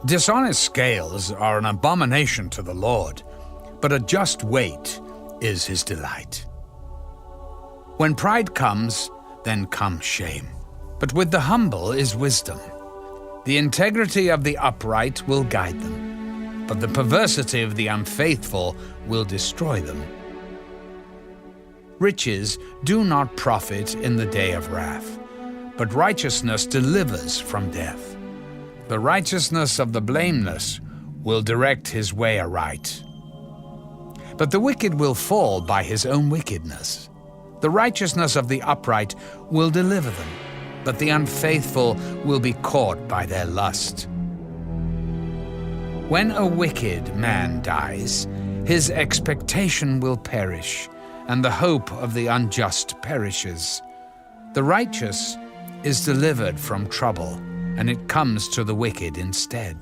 Dishonest scales are an abomination to the Lord, but a just weight is his delight. When pride comes, then comes shame, but with the humble is wisdom. The integrity of the upright will guide them, but the perversity of the unfaithful will destroy them. Riches do not profit in the day of wrath, but righteousness delivers from death. The righteousness of the blameless will direct his way aright, but the wicked will fall by his own wickedness. The righteousness of the upright will deliver them, but the unfaithful will be caught by their lust. When a wicked man dies, his expectation will perish, and the hope of the unjust perishes. The righteous is delivered from trouble, and it comes to the wicked instead.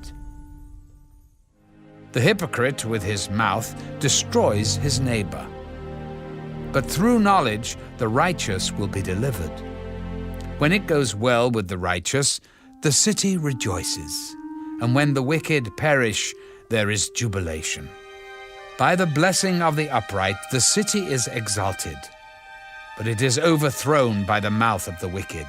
The hypocrite with his mouth destroys his neighbor, but through knowledge the righteous will be delivered. When it goes well with the righteous, the city rejoices, and when the wicked perish, there is jubilation. By the blessing of the upright, the city is exalted, but it is overthrown by the mouth of the wicked.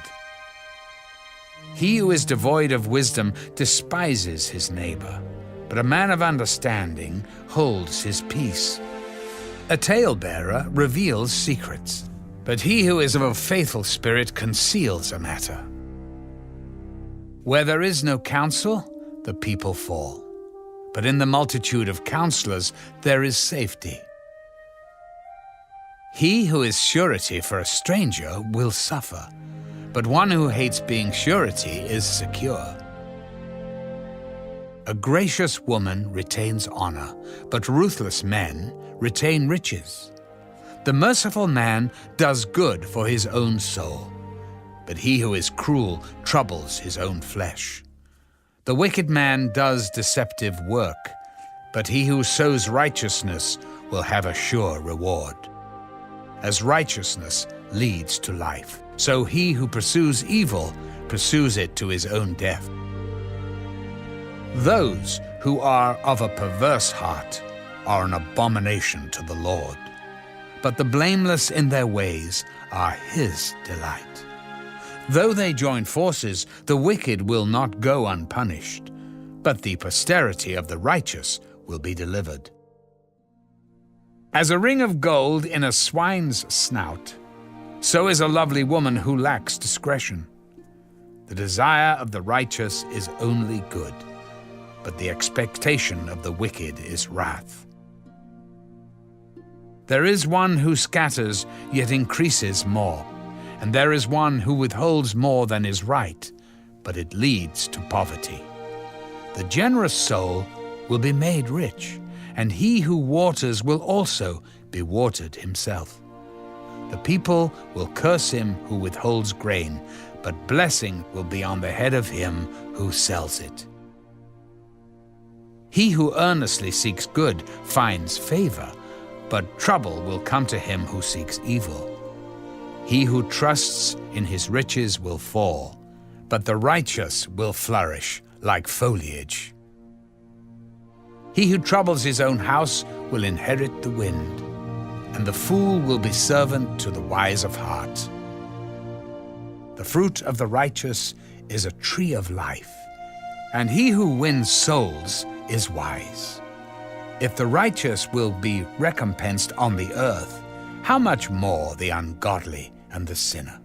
He who is devoid of wisdom despises his neighbor, but a man of understanding holds his peace. A talebearer reveals secrets, but he who is of a faithful spirit conceals a matter. Where there is no counsel, the people fall, but in the multitude of counselors there is safety. He who is surety for a stranger will suffer, but one who hates being surety is secure. A gracious woman retains honor, but ruthless men retain riches. The merciful man does good for his own soul, but he who is cruel troubles his own flesh. The wicked man does deceptive work, but he who sows righteousness will have a sure reward. As righteousness leads to life, so he who pursues evil pursues it to his own death. Those who are of a perverse heart are an abomination to the Lord, but the blameless in their ways are his delight. Though they join forces, the wicked will not go unpunished, but the posterity of the righteous will be delivered. As a ring of gold in a swine's snout, so is a lovely woman who lacks discretion. The desire of the righteous is only good, but the expectation of the wicked is wrath. There is one who scatters, yet increases more, and there is one who withholds more than is right, but it leads to poverty. The generous soul will be made rich, and he who waters will also be watered himself. The people will curse him who withholds grain, but blessing will be on the head of him who sells it. He who earnestly seeks good finds favor, but trouble will come to him who seeks evil. He who trusts in his riches will fall, but the righteous will flourish like foliage. He who troubles his own house will inherit the wind, and the fool will be servant to the wise of heart. The fruit of the righteous is a tree of life, and he who wins souls is wise. If the righteous will be recompensed on the earth, how much more the ungodly and the sinner?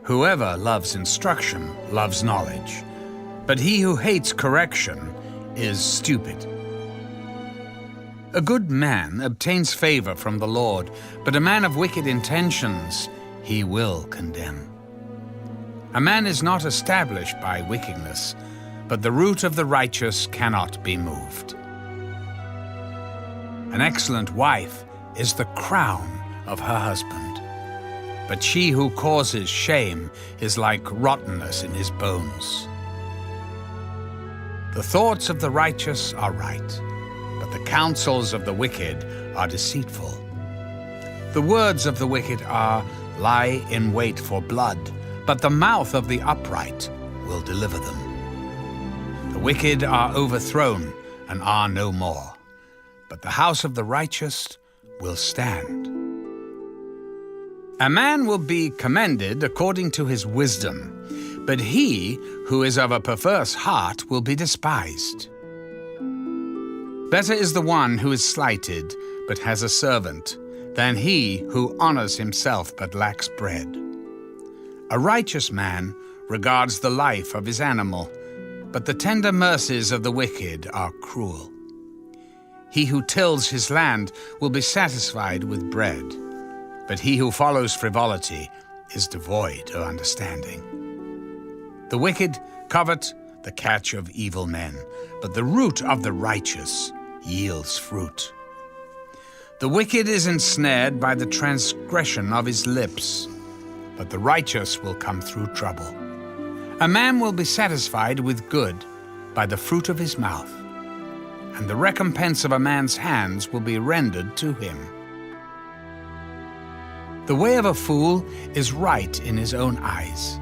Whoever loves instruction loves knowledge, but he who hates correction is stupid. A good man obtains favor from the Lord, but a man of wicked intentions he will condemn. A man is not established by wickedness, but the root of the righteous cannot be moved. An excellent wife is the crown of her husband, but she who causes shame is like rottenness in his bones. The thoughts of the righteous are right, but the counsels of the wicked are deceitful. The words of the wicked lie in wait for blood, but the mouth of the upright will deliver them. The wicked are overthrown and are no more, but the house of the righteous will stand. A man will be commended according to his wisdom, but he who is of a perverse heart will be despised. Better is the one who is slighted, but has a servant, than he who honors himself but lacks bread. A righteous man regards the life of his animal, but the tender mercies of the wicked are cruel. He who tills his land will be satisfied with bread, but he who follows frivolity is devoid of understanding. The wicked covet the catch of evil men, but the root of the righteous yields fruit. The wicked is ensnared by the transgression of his lips, but the righteous will come through trouble. A man will be satisfied with good by the fruit of his mouth, and the recompense of a man's hands will be rendered to him. The way of a fool is right in his own eyes,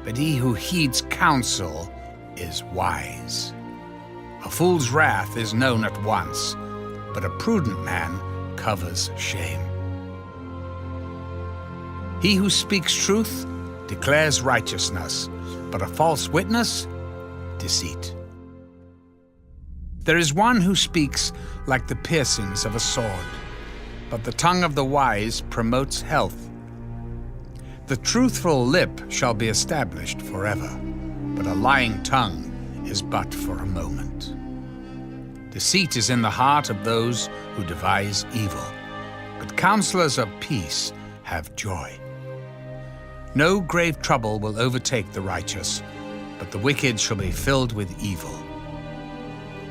but he who heeds counsel is wise. A fool's wrath is known at once, but a prudent man covers shame. He who speaks truth declares righteousness, but a false witness, deceit. There is one who speaks like the piercings of a sword, but the tongue of the wise promotes health. The truthful lip shall be established forever, but a lying tongue is but for a moment. Deceit is in the heart of those who devise evil, but counselors of peace have joy. No grave trouble will overtake the righteous, but the wicked shall be filled with evil.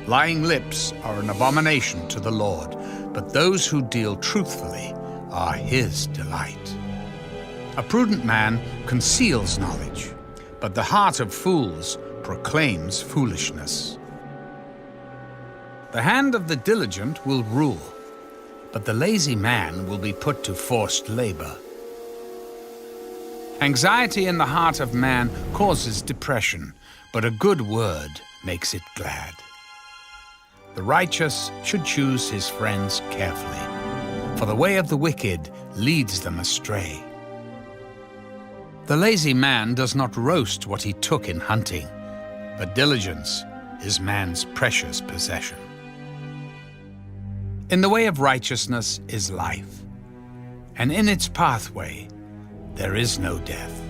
Lying lips are an abomination to the Lord, but those who deal truthfully are his delight. A prudent man conceals knowledge, but the heart of fools proclaims foolishness. The hand of the diligent will rule, but the lazy man will be put to forced labor. Anxiety in the heart of man causes depression, but a good word makes it glad. The righteous should choose his friends carefully, for the way of the wicked leads them astray. The lazy man does not roast what he took in hunting, but diligence is man's precious possession. In the way of righteousness is life, and in its pathway there is no death.